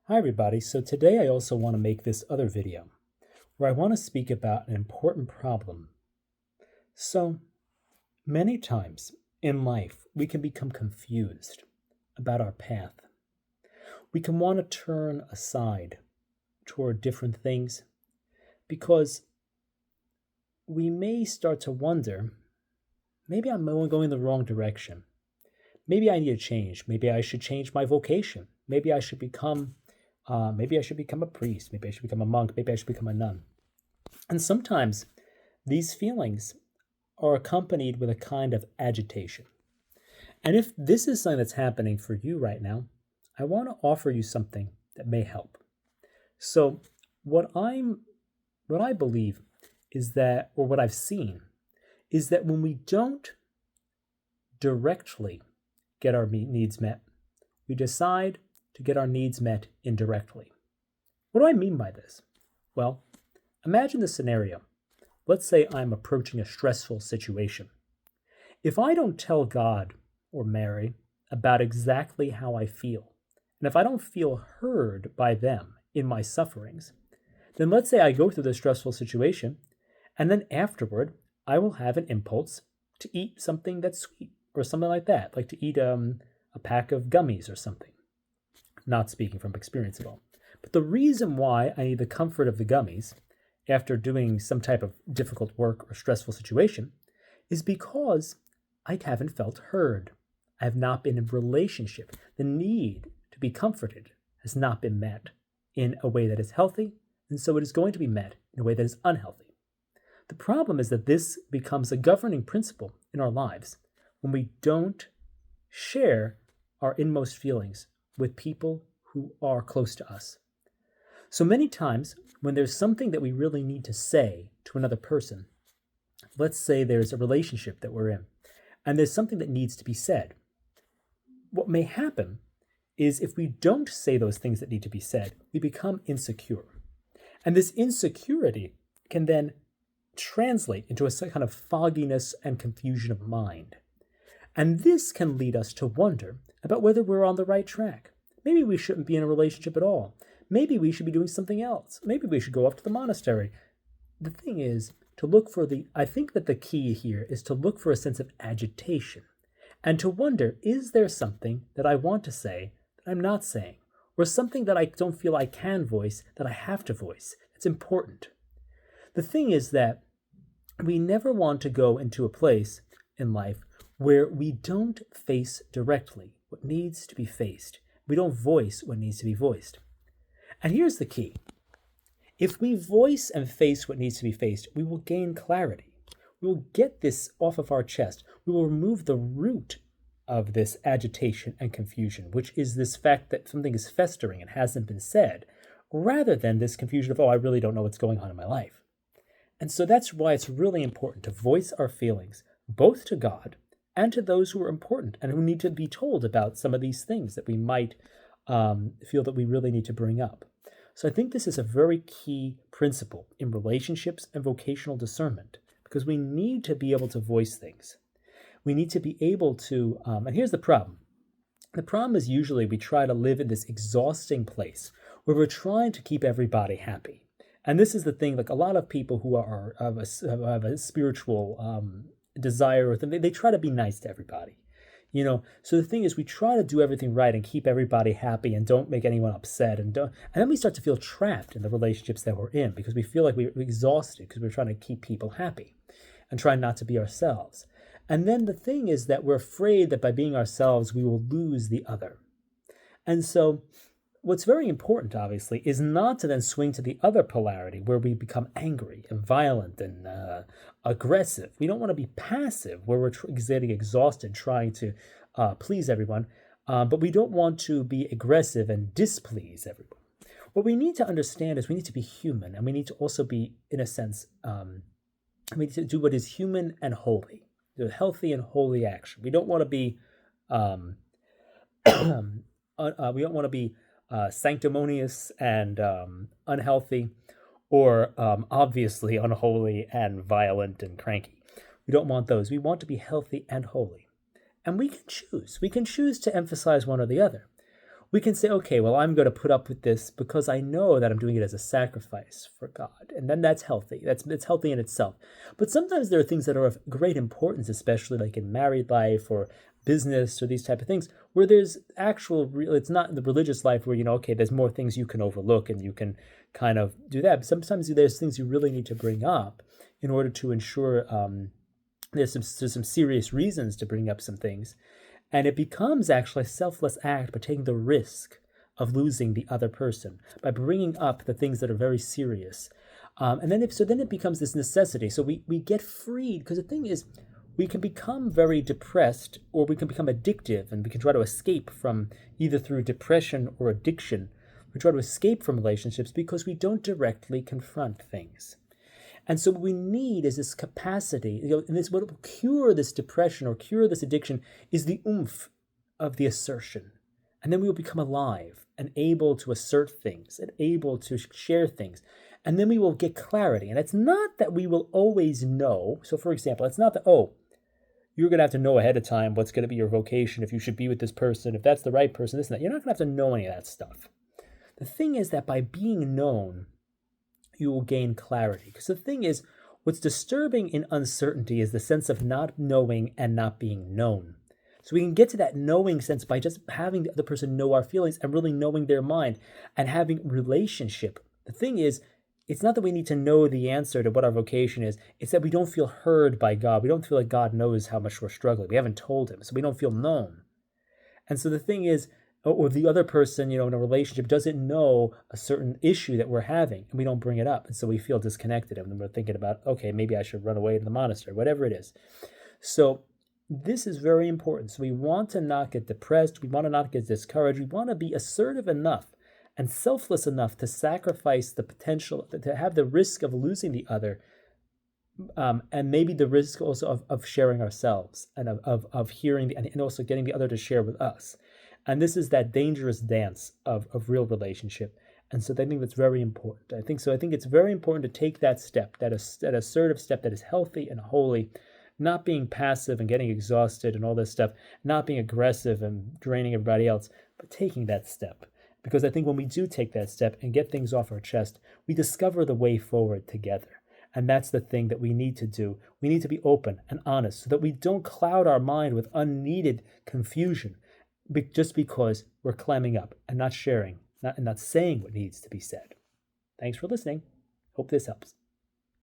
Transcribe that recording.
Hi everybody, so today I also want to make this other video where I want to speak about an important problem. So many times in life we can become confused about our path. We can want to turn aside toward different things because we may start to wonder, maybe I'm going the wrong direction. Maybe I need a change. Maybe I should change my vocation. Maybe I should become a priest. Maybe I should become a monk. Maybe I should become a nun. And sometimes these feelings are accompanied with a kind of agitation. And if this is something that's happening for you right now, I want to offer you something that may help. So what I believe is that, or what I've seen, is that when we don't directly get our needs met, we decide to get our needs met indirectly. What do I mean by this? Well, imagine the scenario. Let's say I'm approaching a stressful situation. If I don't tell God or Mary about exactly how I feel, and if I don't feel heard by them in my sufferings, then let's say I go through this stressful situation, and then afterward, I will have an impulse to eat something that's sweet or something like that, like to eat a pack of gummies or something. Not speaking from experience at all. But the reason why I need the comfort of the gummies after doing some type of difficult work or stressful situation is because I haven't felt heard. I have not been in relationship. The need to be comforted has not been met in a way that is healthy, and so it is going to be met in a way that is unhealthy. The problem is that this becomes a governing principle in our lives when we don't share our inmost feelings with people who are close to us. So many times, when there's something that we really need to say to another person, let's say there's a relationship that we're in, and there's something that needs to be said. What may happen is if we don't say those things that need to be said, we become insecure. And this insecurity can then translate into a kind of fogginess and confusion of mind. And this can lead us to wonder about whether we're on the right track. Maybe we shouldn't be in a relationship at all. Maybe we should be doing something else. Maybe we should go off to the monastery. The thing is to look for I think that the key here is to look for a sense of agitation and to wonder, is there something that I want to say that I'm not saying? Or something that I don't feel I can voice that I have to voice? It's important. The thing is that we never want to go into a place in life where we don't face directly what needs to be faced. We don't voice what needs to be voiced. And here's the key. If we voice and face what needs to be faced, we will gain clarity. We will get this off of our chest. We will remove the root of this agitation and confusion, which is this fact that something is festering and hasn't been said, rather than this confusion of, I really don't know what's going on in my life. And so that's why it's really important to voice our feelings, both to God and to those who are important and who need to be told about some of these things that we might feel that we really need to bring up. So I think this is a very key principle in relationships and vocational discernment, because we need to be able to voice things. We need to be able to, and here's the problem. The problem is usually we try to live in this exhausting place where we're trying to keep everybody happy. And this is the thing, like a lot of people who have a spiritual desire, or they try to be nice to everybody. So the thing is, we try to do everything right and keep everybody happy and don't make anyone upset, and then we start to feel trapped in the relationships that we're in because we feel like we're exhausted because we're trying to keep people happy and trying not to be ourselves. And then the thing is that we're afraid that by being ourselves, we will lose the other. And so what's very important, obviously, is not to then swing to the other polarity where we become angry and violent and aggressive. We don't want to be passive where we're getting exhausted trying to please everyone, but we don't want to be aggressive and displease everyone. What we need to understand is we need to be human, and we need to also be, in a sense, we need to do what is human and holy, do healthy and holy action. We don't want to be sanctimonious and unhealthy, or obviously unholy and violent and cranky. We don't want those. We want to be healthy and holy. And we can choose. We can choose to emphasize one or the other. we can say, okay, well, I'm going to put up with this because I know that I'm doing it as a sacrifice for God. And then that's healthy. It's healthy in itself. But sometimes there are things that are of great importance, especially like in married life or business or these type of things, where there's actual real, it's not in the religious life where, okay, there's more things you can overlook and you can kind of do that. But sometimes there's things you really need to bring up in order to ensure there's some serious reasons to bring up some things. And it becomes actually a selfless act by taking the risk of losing the other person, by bringing up the things that are very serious. And then it becomes this necessity. So we get freed, because the thing is, we can become very depressed, or we can become addictive, and we can try to escape from, either through depression or addiction. We try to escape from relationships because we don't directly confront things. And so what we need is this capacity, and this, what will cure this depression or cure this addiction is the oomph of the assertion. And then we will become alive and able to assert things and able to share things. And then we will get clarity. And it's not that we will always know. So for example, it's not that, you're going to have to know ahead of time what's going to be your vocation, if you should be with this person, if that's the right person, this and that. You're not going to have to know any of that stuff. The thing is that by being known, you will gain clarity. Because the thing is, what's disturbing in uncertainty is the sense of not knowing and not being known. So we can get to that knowing sense by just having the other person know our feelings and really knowing their mind and having relationship. The thing is, it's not that we need to know the answer to what our vocation is. It's that we don't feel heard by God. We don't feel like God knows how much we're struggling. We haven't told him, so we don't feel known. And so the thing is, or the other person, in a relationship doesn't know a certain issue that we're having, and we don't bring it up. And so we feel disconnected, and then we're thinking about, okay, maybe I should run away to the monastery, whatever it is. So this is very important. So we want to not get depressed. We want to not get discouraged. We want to be assertive enough and selfless enough to sacrifice the potential, to have the risk of losing the other, and maybe the risk also of sharing ourselves and of hearing, and also getting the other to share with us. And this is that dangerous dance of real relationship. And so I think that's very important. I think it's very important to take that step, that assertive step that is healthy and holy, not being passive and getting exhausted and all this stuff, not being aggressive and draining everybody else, but taking that step. Because I think when we do take that step and get things off our chest, we discover the way forward together. And that's the thing that we need to do. We need to be open and honest so that we don't cloud our mind with unneeded confusion, just because we're climbing up and not sharing, and not saying what needs to be said. Thanks for listening. Hope this helps.